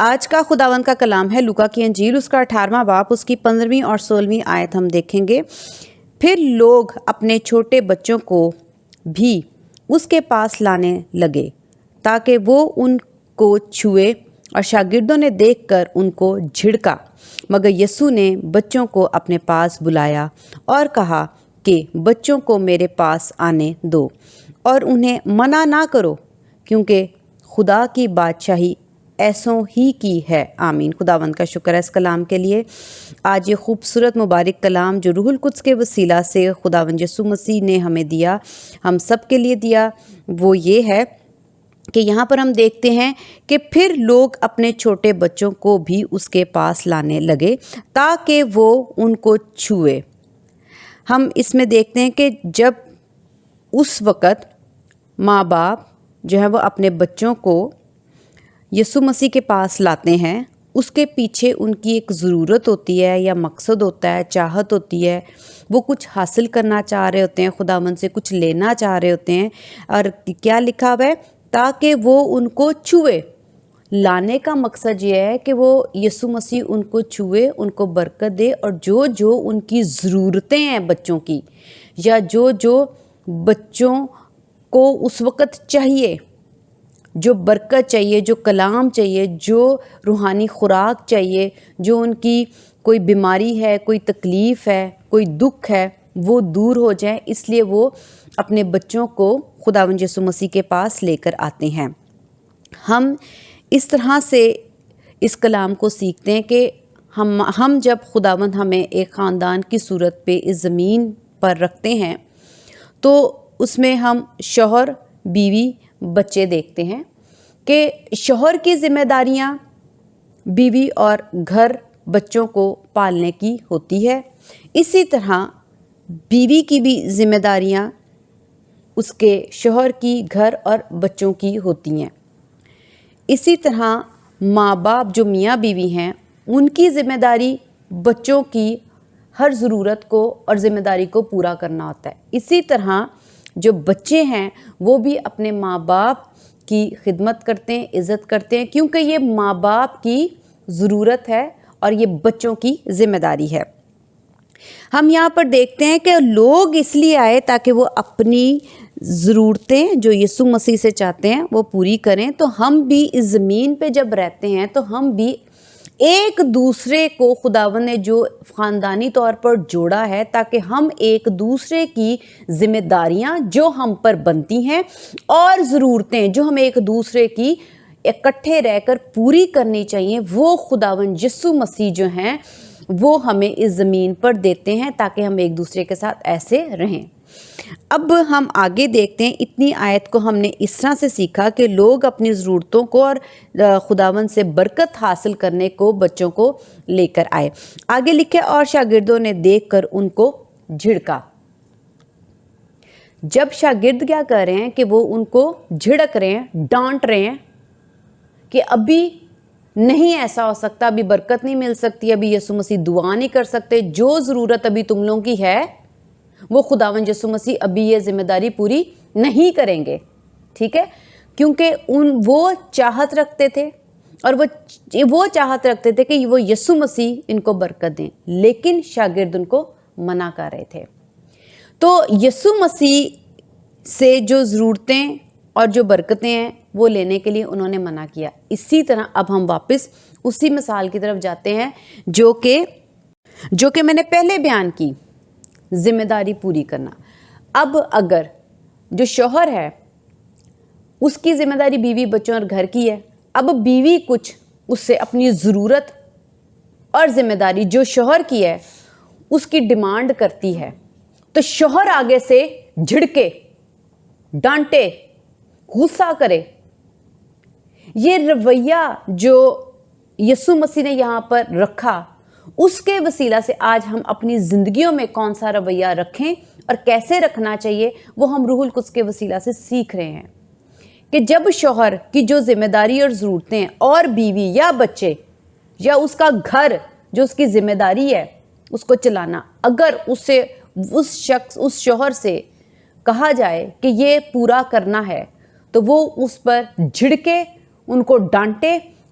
آج کا خداوند کا کلام ہے لوکا کی انجیل اس کا 18واں باب اس کی 15ویں اور 16ویں آیت ہم دیکھیں گے۔ پھر لوگ اپنے چھوٹے بچوں کو بھی اس کے پاس لانے لگے تاکہ وہ ان کو چھوئے، اور شاگردوں نے دیکھ کر ان کو جھڑکا، مگر یسوع نے بچوں کو اپنے پاس بلایا اور کہا کہ بچوں کو میرے پاس آنے دو اور انہیں منع نہ کرو، کیونکہ خدا کی بادشاہی ایسوں ہی کی ہے۔ آمین۔ خداوند کا شکر ہے اس کلام کے لیے۔ آج یہ خوبصورت مبارک کلام جو روح القدس کے وسیلہ سے خداوند یسوع مسیح نے ہمیں دیا، ہم سب کے لیے دیا، وہ یہ ہے کہ یہاں پر ہم دیکھتے ہیں کہ پھر لوگ اپنے چھوٹے بچوں کو بھی اس کے پاس لانے لگے تاکہ وہ ان کو چھوئے۔ ہم اس میں دیکھتے ہیں کہ جب اس وقت ماں باپ جو ہے وہ اپنے بچوں کو یسوع مسیح کے پاس لاتے ہیں، اس کے پیچھے ان کی ایک ضرورت ہوتی ہے یا مقصد ہوتا ہے، چاہت ہوتی ہے، وہ کچھ حاصل کرنا چاہ رہے ہوتے ہیں، خداوند سے کچھ لینا چاہ رہے ہوتے ہیں، اور کیا لکھا ہوا ہے؟ تاکہ وہ ان کو چھوئے۔ لانے کا مقصد یہ ہے کہ وہ یسوع مسیح ان کو چھوئے، ان کو برکت دے، اور جو جو ان کی ضرورتیں ہیں بچوں کی، یا جو جو بچوں کو اس وقت چاہیے، جو برکت چاہیے، جو کلام چاہیے، جو روحانی خوراک چاہیے، جو ان کی کوئی بیماری ہے، کوئی تکلیف ہے، کوئی دکھ ہے، وہ دور ہو جائے، اس لیے وہ اپنے بچوں کو خداوند یسوع مسیح کے پاس لے کر آتے ہیں۔ ہم اس طرح سے اس کلام کو سیکھتے ہیں کہ ہم جب خداوند ہمیں ایک خاندان کی صورت پہ اس زمین پر رکھتے ہیں تو اس میں ہم شوہر، بیوی، بچے دیکھتے ہیں کہ شوہر کی ذمہ داریاں بیوی اور گھر بچوں کو پالنے کی ہوتی ہے، اسی طرح بیوی کی بھی ذمہ داریاں اس کے شوہر کی، گھر اور بچوں کی ہوتی ہیں۔ اسی طرح ماں باپ جو میاں بیوی ہیں، ان کی ذمہ داری بچوں کی ہر ضرورت کو اور ذمہ داری کو پورا کرنا ہوتا ہے۔ اسی طرح جو بچے ہیں وہ بھی اپنے ماں باپ کی خدمت کرتے ہیں، عزت کرتے ہیں، کیونکہ یہ ماں باپ کی ضرورت ہے اور یہ بچوں کی ذمہ داری ہے۔ ہم یہاں پر دیکھتے ہیں کہ لوگ اس لیے آئے تاکہ وہ اپنی ضرورتیں جو یسوع مسیح سے چاہتے ہیں وہ پوری کریں۔ تو ہم بھی اس زمین پہ جب رہتے ہیں تو ہم بھی ایک دوسرے کو خداوند نے جو خاندانی طور پر جوڑا ہے تاکہ ہم ایک دوسرے کی ذمہ داریاں جو ہم پر بنتی ہیں اور ضرورتیں جو ہم ایک دوسرے کی اکٹھے رہ کر پوری کرنی چاہیے، وہ خداوند یسوع مسیح جو ہیں وہ ہمیں اس زمین پر دیتے ہیں تاکہ ہم ایک دوسرے کے ساتھ ایسے رہیں۔ اب ہم آگے دیکھتے ہیں، اتنی آیت کو ہم نے اس طرح سے سیکھا کہ لوگ اپنی ضرورتوں کو اور خداوند سے برکت حاصل کرنے کو بچوں کو لے کر آئے۔ آگے لکھے اور شاگردوں نے دیکھ کر ان کو جھڑکا۔ جب شاگرد کیا کر رہے ہیں کہ وہ ان کو جھڑک رہے ہیں، ڈانٹ رہے ہیں کہ ابھی نہیں ایسا ہو سکتا، ابھی برکت نہیں مل سکتی، ابھی یسوع مسیح دعا نہیں کر سکتے، جو ضرورت ابھی تم لوگوں کی ہے وہ خداوند یسوع مسیح ابھی یہ ذمہ داری پوری نہیں کریں گے، ٹھیک ہے؟ کیونکہ وہ چاہت رکھتے تھے اور وہ چاہت رکھتے تھے کہ وہ یسوع مسیح ان کو برکت دیں، لیکن شاگرد ان کو منع کر رہے تھے۔ تو یسوع مسیح سے جو ضرورتیں اور جو برکتیں ہیں وہ لینے کے لیے انہوں نے منع کیا۔ اسی طرح اب ہم واپس اسی مثال کی طرف جاتے ہیں جو کہ میں نے پہلے بیان کی، ذمہ داری پوری کرنا۔ اب اگر جو شوہر ہے اس کی ذمہ داری بیوی، بچوں اور گھر کی ہے، اب بیوی کچھ اس سے اپنی ضرورت اور ذمہ داری جو شوہر کی ہے اس کی ڈیمانڈ کرتی ہے، تو شوہر آگے سے جھڑکے، ڈانٹے، غصہ کرے۔ یہ رویہ جو یسوع مسیح نے یہاں پر رکھا، اس کے وسیلہ سے آج ہم اپنی زندگیوں میں کون سا رویہ رکھیں اور کیسے رکھنا چاہیے وہ ہم روح القدس کے وسیلہ سے سیکھ رہے ہیں کہ جب شوہر کی جو ذمہ داری اور ضرورتیں اور بیوی یا بچے یا اس کا گھر جو اس کی ذمہ داری ہے اس کو چلانا، اگر اس شوہر سے کہا جائے کہ یہ پورا کرنا ہے تو وہ اس پر جھڑکے، ان کو ڈانٹے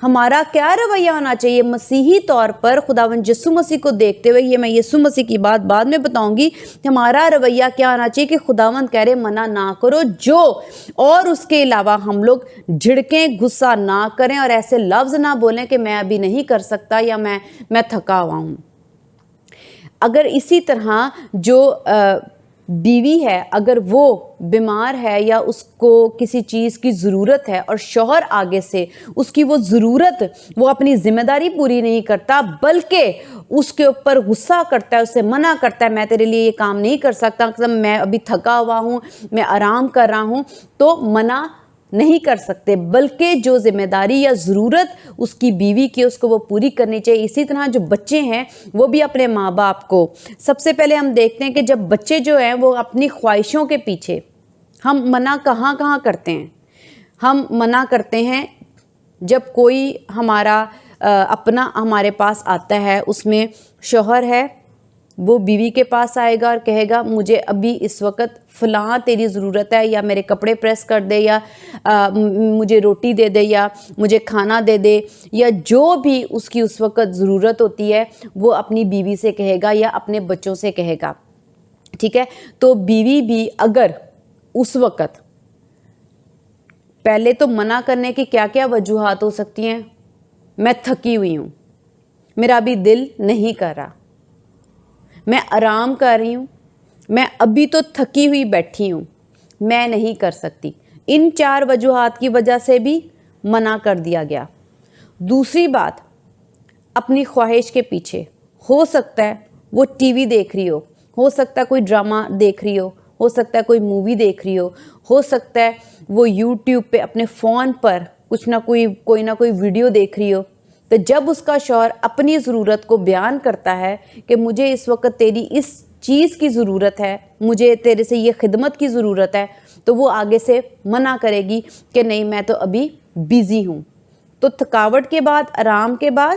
ہمارا کیا رویہ ہونا چاہیے مسیحی طور پر خداوند یسوع مسیح کو دیکھتے ہوئے؟ یہ میں یسوع مسیح کی بات بعد میں بتاؤں گی. ہمارا رویہ کیا ہونا چاہیے کہ خداوند کہہ رہے منع نہ کرو جو، اور اس کے علاوہ ہم لوگ جھڑکیں، غصہ نہ کریں اور ایسے لفظ نہ بولیں کہ میں ابھی نہیں کر سکتا یا میں تھکا ہوا ہوں. اگر اسی طرح جو بیوی ہے اگر وہ بیمار ہے یا اس کو کسی چیز کی ضرورت ہے اور شوہر آگے سے اس کی وہ ضرورت، وہ اپنی ذمہ داری پوری نہیں کرتا بلکہ اس کے اوپر غصہ کرتا ہے، اسے منع کرتا ہے میں تیرے لیے یہ کام نہیں کر سکتا، میں ابھی تھکا ہوا ہوں، میں آرام کر رہا ہوں، تو منع نہیں کر سکتے بلکہ جو ذمہ داری یا ضرورت اس کی بیوی کی اس کو وہ پوری کرنی چاہیے. اسی طرح جو بچے ہیں وہ بھی اپنے ماں باپ کو، سب سے پہلے ہم دیکھتے ہیں کہ جب بچے جو ہیں وہ اپنی خواہشوں کے پیچھے، ہم منع کہاں کرتے ہیں؟ ہم منع کرتے ہیں جب کوئی ہمارا اپنا ہمارے پاس آتا ہے، اس میں شوہر ہے، وہ بیوی کے پاس آئے گا اور کہے گا مجھے ابھی اس وقت فلاں تیری ضرورت ہے، یا میرے کپڑے پریس کر دے، یا مجھے روٹی دے دے، یا مجھے کھانا دے دے، یا جو بھی اس کی اس وقت ضرورت ہوتی ہے وہ اپنی بیوی سے کہے گا یا اپنے بچوں سے کہے گا. ٹھیک ہے، تو بیوی بھی اگر اس وقت، پہلے تو منع کرنے کی کیا کیا وجوہات ہو سکتی ہیں؟ میں تھکی ہوئی ہوں، میرا ابھی دل نہیں کر رہا، میں آرام کر رہی ہوں، میں ابھی تو تھکی ہوئی بیٹھی ہوں، میں نہیں کر سکتی. ان 4 وجوہات کی وجہ سے بھی منع کر دیا گیا. دوسری بات، اپنی خواہش کے پیچھے، ہو سکتا ہے وہ ٹی وی دیکھ رہی ہو سکتا ہے کوئی ڈرامہ دیکھ رہی ہو سکتا ہے کوئی مووی دیکھ رہی ہو سکتا ہے وہ یوٹیوب پہ اپنے فون پر کچھ نہ کوئی ویڈیو دیکھ رہی ہو. تو جب اس کا شوہر اپنی ضرورت کو بیان کرتا ہے کہ مجھے اس وقت تیری اس چیز کی ضرورت ہے، مجھے تیرے سے یہ خدمت کی ضرورت ہے، تو وہ آگے سے منع کرے گی کہ نہیں میں تو ابھی بیزی ہوں. تو تھکاوٹ کے بعد، آرام کے بعد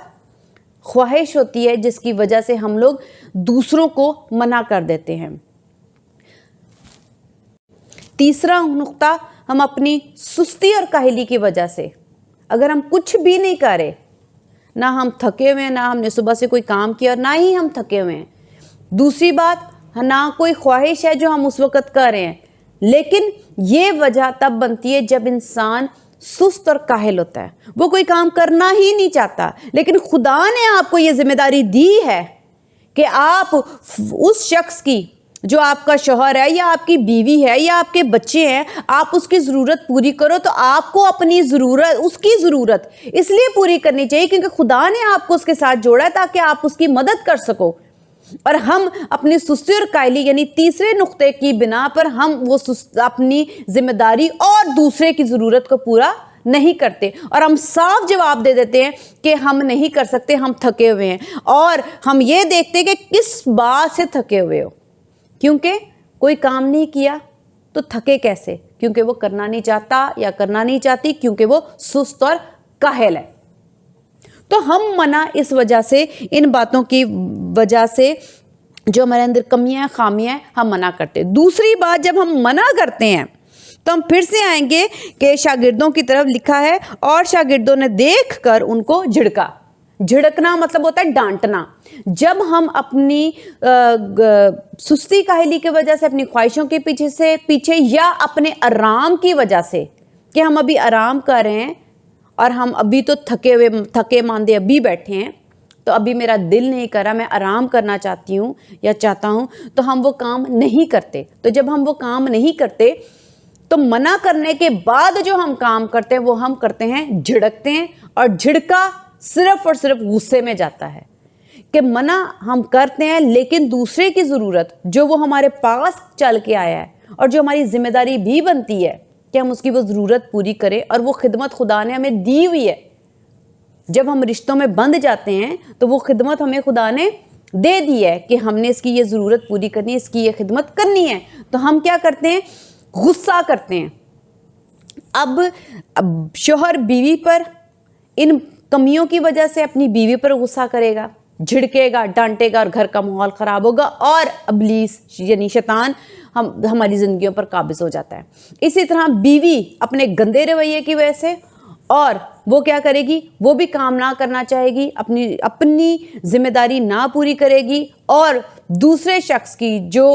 خواہش ہوتی ہے جس کی وجہ سے ہم لوگ دوسروں کو منع کر دیتے ہیں. تیسرا نقطہ، ہم اپنی سستی اور کاہلی کی وجہ سے، اگر ہم کچھ بھی نہیں کرے، نہ ہم تھکے ہوئے ہیں، نہ ہم نے صبح سے کوئی کام کیا اور نہ ہی ہم تھکے ہوئے ہیں. دوسری بات، نہ کوئی خواہش ہے جو ہم اس وقت کر رہے ہیں، لیکن یہ وجہ تب بنتی ہے جب انسان سست اور کاہل ہوتا ہے، وہ کوئی کام کرنا ہی نہیں چاہتا، لیکن خدا نے آپ کو یہ ذمہ داری دی ہے کہ آپ اس شخص کی، جو آپ کا شوہر ہے یا آپ کی بیوی ہے یا آپ کے بچے ہیں، آپ اس کی ضرورت پوری کرو. تو آپ کو اپنی ضرورت، اس کی ضرورت اس لیے پوری کرنی چاہیے کیونکہ خدا نے آپ کو اس کے ساتھ جوڑا ہے تاکہ آپ اس کی مدد کر سکو. اور ہم اپنی سستی اور کائلی یعنی تیسرے نقطے کی بنا پر ہم وہ اپنی ذمہ داری اور دوسرے کی ضرورت کو پورا نہیں کرتے، اور ہم صاف جواب دے دیتے ہیں کہ ہم نہیں کر سکتے، ہم تھکے ہوئے ہیں. اور ہم یہ دیکھتے ہیں کہ کس بات سے تھکے ہوئے ہو، کیونکہ کوئی کام نہیں کیا تو تھکے کیسے؟ کیونکہ وہ کرنا نہیں چاہتا یا کرنا نہیں چاہتی، کیونکہ وہ سست اور کاہل ہے. تو ہم منع اس وجہ سے، ان باتوں کی وجہ سے جو ہمارے اندر کمیاں خامیاں ہم منع کرتے. دوسری بات، جب ہم منع کرتے ہیں تو ہم پھر سے آئیں گے کہ شاگردوں کی طرف لکھا ہے اور شاگردوں نے دیکھ کر ان کو جھڑکا. جھڑکنا مطلب ہوتا ہے ڈانٹنا. جب ہم اپنی سستی کاہلی کی وجہ سے، اپنی خواہشوں کے پیچھے یا اپنے آرام کی وجہ سے کہ ہم ابھی آرام کر رہے ہیں اور ہم ابھی تو تھکے ماندے ابھی بیٹھے ہیں، تو ابھی میرا دل نہیں کر رہا، میں آرام کرنا چاہتی ہوں یا چاہتا ہوں، تو ہم وہ کام نہیں کرتے. تو جب ہم وہ کام نہیں کرتے تو منع کرنے کے بعد جو ہم کام کرتے ہیں وہ ہم کرتے ہیں جھڑکتے ہیں. اور جھڑکا صرف اور صرف غصے میں جاتا ہے کہ منع ہم کرتے ہیں لیکن دوسرے کی ضرورت جو وہ ہمارے پاس چل کے آیا ہے اور جو ہماری ذمہ داری بھی بنتی ہے کہ ہم اس کی وہ ضرورت پوری کریں، اور وہ خدمت خدا نے ہمیں دی ہوئی ہے. جب ہم رشتوں میں بندھ جاتے ہیں تو وہ خدمت ہمیں خدا نے دے دی ہے کہ ہم نے اس کی یہ ضرورت پوری کرنی ہے، اس کی یہ خدمت کرنی ہے. تو ہم کیا کرتے ہیں؟ غصہ کرتے ہیں. اب شوہر بیوی پر ان کمیوں کی وجہ سے اپنی بیوی پر غصہ کرے گا، جھڑکے گا، ڈانٹے گا، اور گھر کا ماحول خراب ہوگا، اور ابلیس یعنی شیطان ہماری زندگیوں پر قابض ہو جاتا ہے. اسی طرح بیوی اپنے گندے رویے کی وجہ سے اور وہ کیا کرے گی, وہ بھی کام نہ کرنا چاہے گی, اپنی ذمہ داری نہ پوری کرے گی, اور دوسرے شخص کی, جو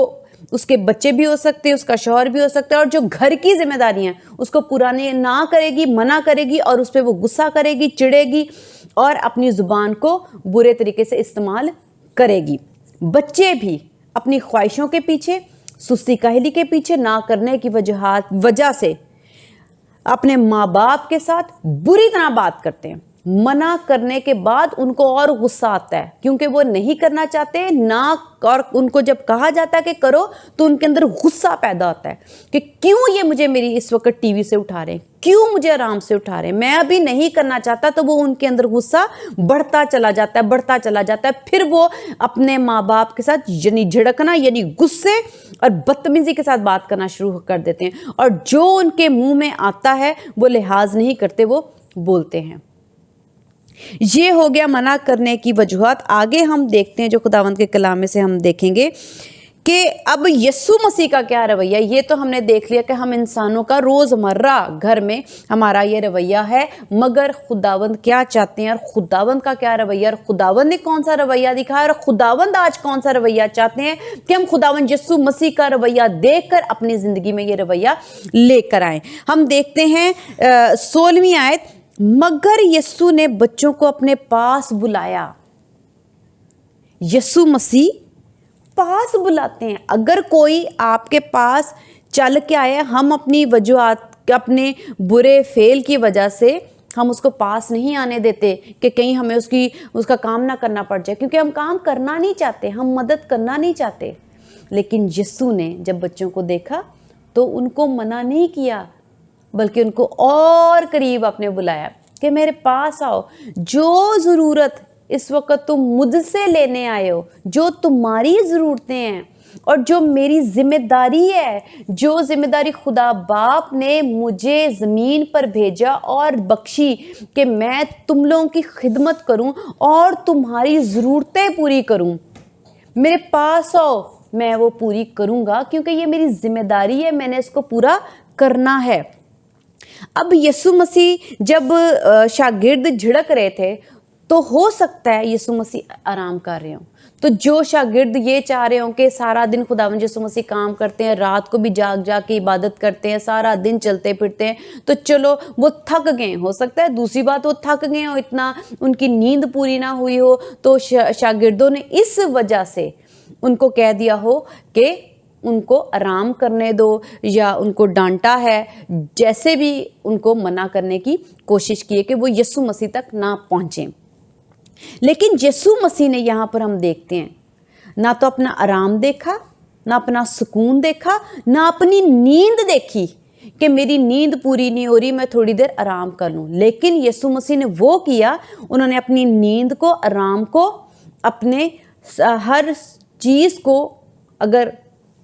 اس کے بچے بھی ہو سکتے ہیں, اس کا شوہر بھی ہو سکتا ہے, اور جو گھر کی ذمہ داریاں ہیں اس کو پورا نہ کرے گی, منع کرے گی, اور اس پہ وہ غصہ کرے گی, چڑھے گی, اور اپنی زبان کو برے طریقے سے استعمال کرے گی. بچے بھی اپنی خواہشوں کے پیچھے, سستی کاہلی کے پیچھے, نہ کرنے کی وجہ سے اپنے ماں باپ کے ساتھ بری طرح بات کرتے ہیں. منع کرنے کے بعد ان کو اور غصہ آتا ہے, کیونکہ وہ نہیں کرنا چاہتے نہ, اور ان کو جب کہا جاتا ہے کہ کرو تو ان کے اندر غصہ پیدا ہوتا ہے کہ کیوں یہ مجھے میری اس وقت ٹی وی سے اٹھا رہے ہیں, کیوں مجھے آرام سے اٹھا رہے ہیں, میں ابھی نہیں کرنا چاہتا. تو وہ ان کے اندر غصہ بڑھتا چلا جاتا ہے. پھر وہ اپنے ماں باپ کے ساتھ یعنی جھڑکنا, یعنی غصے اور بدتمیزی کے ساتھ بات کرنا شروع کر دیتے ہیں, اور جو ان کے منہ میں آتا ہے وہ لحاظ نہیں کرتے, وہ بولتے ہیں. یہ ہو گیا منع کرنے کی وجوہات. آگے ہم دیکھتے ہیں جو خداوند کے کلام میں سے ہم دیکھیں گے کہ اب یسوع مسیح کا کیا رویہ. یہ تو ہم نے دیکھ لیا کہ ہم انسانوں کا روزمرہ گھر میں ہمارا یہ رویہ ہے, مگر خداوند کیا چاہتے ہیں, اور خداوند کا کیا رویہ, اور خداوند نے کون سا رویہ دکھایا, اور خداوند آج کون سا رویہ چاہتے ہیں کہ ہم خداوند یسوع مسیح کا رویہ دیکھ کر اپنی زندگی میں یہ رویہ لے کر آئیں. ہم دیکھتے ہیں 16ویں آیت, مگر یسوع نے بچوں کو اپنے پاس بلایا. یسوع مسیح پاس بلاتے ہیں. اگر کوئی آپ کے پاس چل کے آئے, ہم اپنی وجوہات, اپنے برے فعل کی وجہ سے ہم اس کو پاس نہیں آنے دیتے کہ کہیں ہمیں اس کا کام نہ کرنا پڑ جائے, کیونکہ ہم کام کرنا نہیں چاہتے, ہم مدد کرنا نہیں چاہتے. لیکن یسوع نے جب بچوں کو دیکھا تو ان کو منع نہیں کیا, بلکہ ان کو اور قریب اپنے بلایا کہ میرے پاس آؤ. جو ضرورت اس وقت تم مجھ سے لینے آئے ہو, جو تمہاری ضرورتیں ہیں, اور جو میری ذمہ داری ہے, جو ذمہ داری خدا باپ نے مجھے زمین پر بھیجا اور بخشی کہ میں تم لوگوں کی خدمت کروں اور تمہاری ضرورتیں پوری کروں, میرے پاس آؤ, میں وہ پوری کروں گا, کیونکہ یہ میری ذمہ داری ہے, میں نے اس کو پورا کرنا ہے. اب یسوع مسیح جب شاگرد جھڑک رہے تھے تو ہو سکتا ہے یسوع مسیح آرام کر رہے ہوں. تو جو شاگرد یہ چاہ رہے ہوں کہ سارا دن خداوند یسوع مسیح کام کرتے ہیں, رات کو بھی جاگ کے عبادت کرتے ہیں, سارا دن چلتے پھرتے ہیں, تو چلو وہ تھک گئے. ہو سکتا ہے دوسری بات وہ تھک گئے ہوں, اتنا ان کی نیند پوری نہ ہوئی ہو, تو شاگردوں نے اس وجہ سے ان کو کہہ دیا ہو کہ ان کو آرام کرنے دو, یا ان کو ڈانٹا ہے, جیسے بھی ان کو منع کرنے کی کوشش کی ہے کہ وہ یسوع مسیح تک نہ پہنچیں. لیکن یسوع مسیح نے یہاں پر ہم دیکھتے ہیں نہ تو اپنا آرام دیکھا, نہ اپنا سکون دیکھا, نہ اپنی نیند دیکھی کہ میری نیند پوری نہیں ہو رہی, میں تھوڑی دیر آرام کر لوں. لیکن یسوع مسیح نے وہ کیا, انہوں نے اپنی نیند کو, آرام کو, اپنے ہر چیز کو, اگر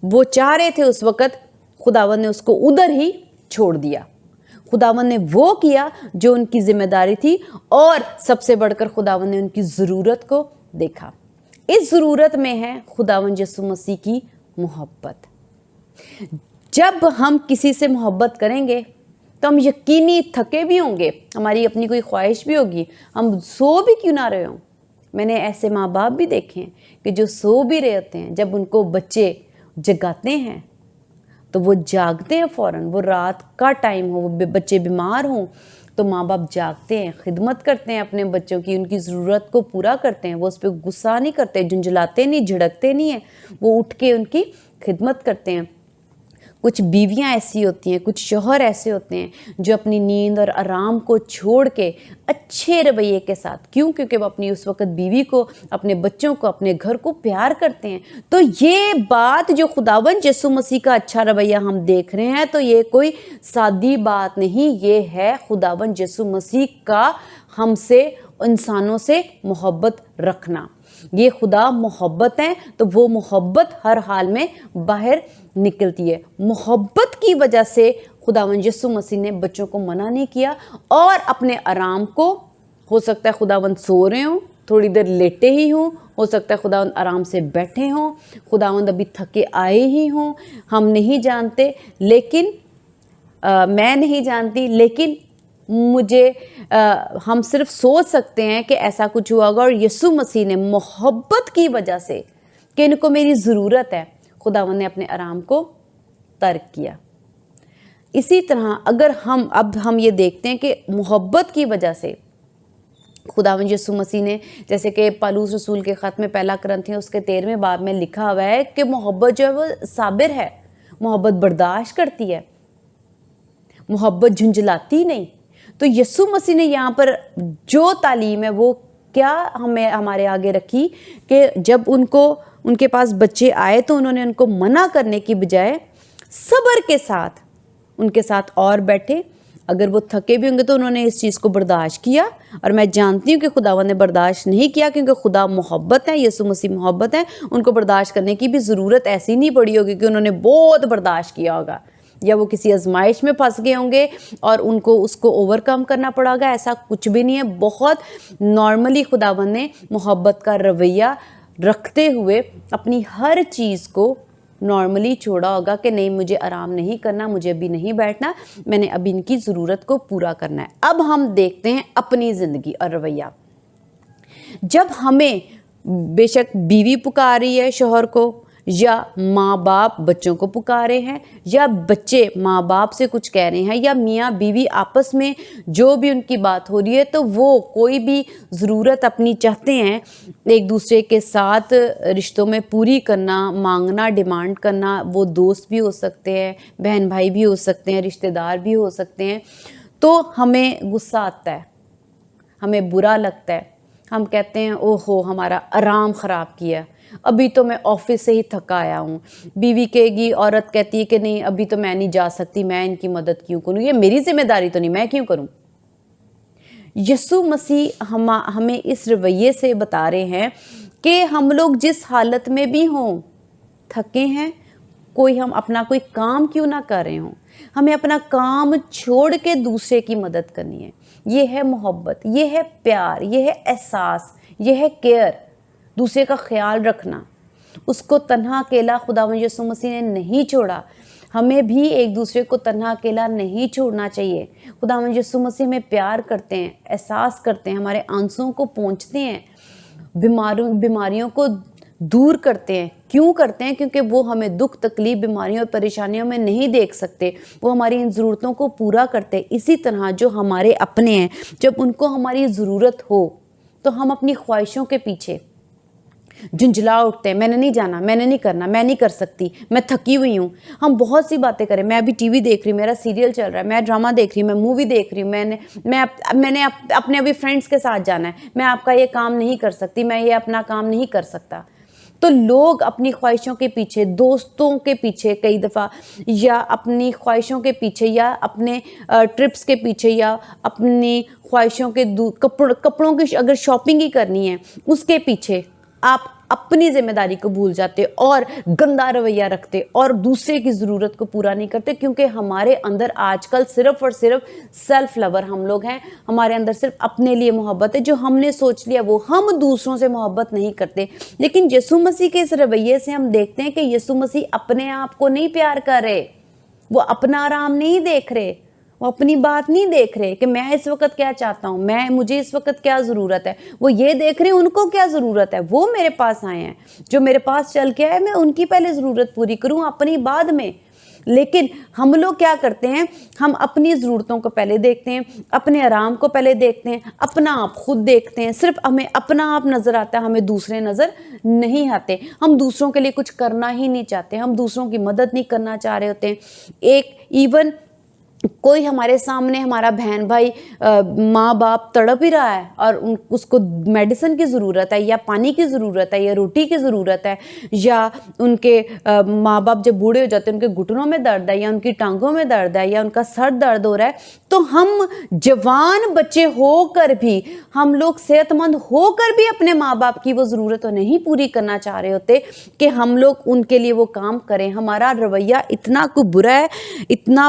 وہ چاہ رہے تھے اس وقت, خداوند نے اس کو ادھر ہی چھوڑ دیا. خداوند نے وہ کیا جو ان کی ذمہ داری تھی, اور سب سے بڑھ کر خداوند نے ان کی ضرورت کو دیکھا. اس ضرورت میں ہے خداوند یسوع مسیح کی محبت. جب ہم کسی سے محبت کریں گے تو ہم یقینی تھکے بھی ہوں گے, ہماری اپنی کوئی خواہش بھی ہوگی, ہم سو بھی کیوں نہ رہے ہوں. میں نے ایسے ماں باپ بھی دیکھے ہیں کہ جو سو بھی رہے ہوتے ہیں, جب ان کو بچے جگاتے ہیں تو وہ جاگتے ہیں فوراً. وہ رات کا ٹائم ہو, وہ بچے بیمار ہوں, تو ماں باپ جاگتے ہیں, خدمت کرتے ہیں اپنے بچوں کی, ان کی ضرورت کو پورا کرتے ہیں. وہ اس پہ غصہ نہیں کرتے, جھنجھلاتے نہیں, جھڑکتے نہیں ہیں, وہ اٹھ کے ان کی خدمت کرتے ہیں. کچھ بیویاں ایسی ہوتی ہیں, کچھ شوہر ایسے ہوتے ہیں جو اپنی نیند اور آرام کو چھوڑ کے اچھے رویے کے ساتھ, کیونکہ وہ اپنی اس وقت بیوی کو, اپنے بچوں کو, اپنے گھر کو پیار کرتے ہیں. تو یہ بات جو خداوند یسوع مسیح کا اچھا رویہ ہم دیکھ رہے ہیں, تو یہ کوئی سادی بات نہیں, یہ ہے خداوند یسوع مسیح کا ہم سے, انسانوں سے محبت رکھنا. یہ خدا محبت ہے, تو وہ محبت ہر حال میں باہر نکلتی ہے. محبت کی وجہ سے خداوند یسوع مسیح نے بچوں کو منع نہیں کیا, اور اپنے آرام کو, ہو سکتا ہے خداوند سو رہے ہوں, تھوڑی دیر لیٹے ہی ہوں, ہو سکتا ہے خداوند آرام سے بیٹھے ہوں, خداوند ابھی تھکے آئے ہی ہوں, ہم نہیں جانتے, لیکن میں نہیں جانتی, لیکن ہم صرف سوچ سکتے ہیں کہ ایسا کچھ ہوا ہوگا، اور یسوع مسیح نے محبت کی وجہ سے کہ ان کو میری ضرورت ہے، خداوند نے اپنے آرام کو ترک کیا۔ اسی طرح اگر ہم یہ دیکھتے ہیں کہ محبت کی وجہ سے خداوند یسوع مسیح نے، جیسے کہ پالوس رسول کے خط میں پہلا کرنتھیوں اس کے 13ویں باب میں لکھا ہوا ہے کہ محبت جو ہے وہ صابر ہے، محبت برداشت کرتی ہے، محبت جھنجھلاتی نہیں۔ تو یسوع مسیح نے یہاں پر جو تعلیم ہے وہ کیا ہمارے آگے رکھی کہ جب ان کے پاس بچے آئے تو انہوں نے ان کو منع کرنے کی بجائے صبر کے ساتھ ان کے ساتھ اور بیٹھے۔ اگر وہ تھکے بھی ہوں گے تو انہوں نے اس چیز کو برداشت کیا، اور میں جانتی ہوں کہ خداوند نے برداشت نہیں کیا کیونکہ خدا محبت ہے، یسوع مسیح محبت ہے، ان کو برداشت کرنے کی بھی ضرورت ایسی نہیں پڑی ہوگی کہ انہوں نے بہت برداشت کیا ہوگا، یا وہ کسی آزمائش میں پھنس گئے ہوں گے اور ان کو اس کو اوور کم کرنا پڑا گا۔ ایسا کچھ بھی نہیں ہے، بہت نارملی خداوند نے محبت کا رویہ رکھتے ہوئے اپنی ہر چیز کو نارملی چھوڑا ہوگا کہ نہیں، مجھے آرام نہیں کرنا، مجھے ابھی نہیں بیٹھنا، میں نے اب ان کی ضرورت کو پورا کرنا ہے۔ اب ہم دیکھتے ہیں اپنی زندگی اور رویہ۔ جب ہمیں بے شک بیوی پکاری ہے شوہر کو، یا ماں باپ بچوں کو پکارے ہیں، یا بچے ماں باپ سے کچھ کہہ رہے ہیں، یا میاں بیوی آپس میں جو بھی ان کی بات ہو رہی ہے، تو وہ کوئی بھی ضرورت اپنی چاہتے ہیں ایک دوسرے کے ساتھ رشتوں میں پوری کرنا، مانگنا، ڈیمانڈ کرنا، وہ دوست بھی ہو سکتے ہیں، بہن بھائی بھی ہو سکتے ہیں، رشتہ دار بھی ہو سکتے ہیں، تو ہمیں غصہ آتا ہے، ہمیں برا لگتا ہے، ہم کہتے ہیں اوہ ہو ہمارا آرام خراب کیا، ابھی تو میں آفس سے ہی تھکا آیا ہوں۔ بیوی کہے گی، عورت کہتی ہے کہ نہیں ابھی تو میں نہیں جا سکتی، میں ان کی مدد کیوں کروں، یہ میری ذمہ داری تو نہیں، میں کیوں کروں۔ یسوع مسیح ہمیں اس رویے سے بتا رہے ہیں کہ ہم لوگ جس حالت میں بھی ہوں، تھکے ہیں، ہم اپنا کوئی کام کیوں نہ کر رہے ہوں، ہمیں اپنا کام چھوڑ کے دوسرے کی مدد کرنی ہے۔ یہ ہے محبت، یہ ہے پیار، یہ ہے احساس، یہ ہے کیئر، دوسرے کا خیال رکھنا۔ اس کو تنہا اکیلا خداوند یسوع مسیح نے نہیں چھوڑا، ہمیں بھی ایک دوسرے کو تنہا اکیلا نہیں چھوڑنا چاہیے۔ خداوند یسوع مسیح ہمیں پیار کرتے ہیں، احساس کرتے ہیں، ہمارے آنسوؤں کو پہنچتے ہیں، بیماریوں کو دور کرتے ہیں۔ کیوں کرتے ہیں؟ کیونکہ وہ ہمیں دکھ تکلیف، بیماریوں اور پریشانیوں میں نہیں دیکھ سکتے، وہ ہماری ان ضرورتوں کو پورا کرتے ہیں۔ اسی طرح جو ہمارے اپنے ہیں، جب ان کو ہماری ضرورت ہو تو ہم اپنی خواہشوں کے پیچھے جھنجھلا اٹھتے ہیں، میں نے نہیں جانا، میں نے نہیں کرنا، میں نہیں کر سکتی، میں تھکی ہوئی ہوں۔ ہم بہت سی باتیں کریں، میں ابھی ٹی وی دیکھ رہی ہوں، میرا سیریل چل رہا ہے، میں ڈرامہ دیکھ رہی ہوں، میں مووی دیکھ رہی ہوں، میں نے اپنے ابھی فرینڈس کے ساتھ جانا ہے، میں آپ کا یہ کام نہیں کر سکتی، میں یہ اپنا کام نہیں کر سکتا۔ تو لوگ اپنی خواہشوں کے پیچھے، دوستوں کے پیچھے کئی دفعہ، یا اپنی خواہشوں کے پیچھے، یا اپنے ٹرپس کے پیچھے، یا اپنی خواہشوں کے کپڑوں کی اگر شاپنگ ہی کرنی ہے اس کے پیچھے آپ اپنی ذمہ داری کو بھول جاتے اور گندا رویہ رکھتے اور دوسرے کی ضرورت کو پورا نہیں کرتے، کیونکہ ہمارے اندر آج کل صرف اور صرف سیلف لور ہم لوگ ہیں، ہمارے اندر صرف اپنے لیے محبت ہے، جو ہم نے سوچ لیا وہ ہم دوسروں سے محبت نہیں کرتے۔ لیکن یسوع مسیح کے اس رویے سے ہم دیکھتے ہیں کہ یسوع مسیح اپنے آپ کو نہیں پیار کر رہے، وہ اپنا آرام نہیں دیکھ رہے، وہ اپنی بات نہیں دیکھ رہے کہ میں اس وقت کیا چاہتا ہوں، مجھے اس وقت کیا ضرورت ہے، وہ یہ دیکھ رہے ہیں ان کو کیا ضرورت ہے، وہ میرے پاس آئے ہیں، جو میرے پاس چل کے آئے میں ان کی پہلے ضرورت پوری کروں، اپنی بعد میں۔ لیکن ہم لوگ کیا کرتے ہیں، ہم اپنی ضرورتوں کو پہلے دیکھتے ہیں، اپنے آرام کو پہلے دیکھتے ہیں، اپنا آپ خود دیکھتے ہیں، صرف ہمیں اپنا آپ نظر آتا ہے، ہمیں دوسرے نظر نہیں آتے، ہم دوسروں کے لیے کچھ کرنا ہی نہیں چاہتے، ہم دوسروں کی مدد نہیں کرنا چاہ رہے ہوتے ہیں۔ ایون کوئی ہمارے سامنے، ہمارا بہن بھائی، ماں باپ تڑپ ہی رہا ہے اور اس کو میڈیسن کی ضرورت ہے، یا پانی کی ضرورت ہے، یا روٹی کی ضرورت ہے، یا ان کے ماں باپ جب بوڑھے ہو جاتے ہیں ان کے گھٹنوں میں درد ہے، یا ان کی ٹانگوں میں درد ہے، یا ان کا سر درد ہو رہا ہے، تو ہم جوان بچے ہو کر بھی، ہم لوگ صحت مند ہو کر بھی اپنے ماں باپ کی وہ ضرورت نہیں پوری کرنا چاہ رہے ہوتے کہ ہم لوگ ان کے لیے وہ کام کریں۔ ہمارا رویہ اتنا برا ہے، اتنا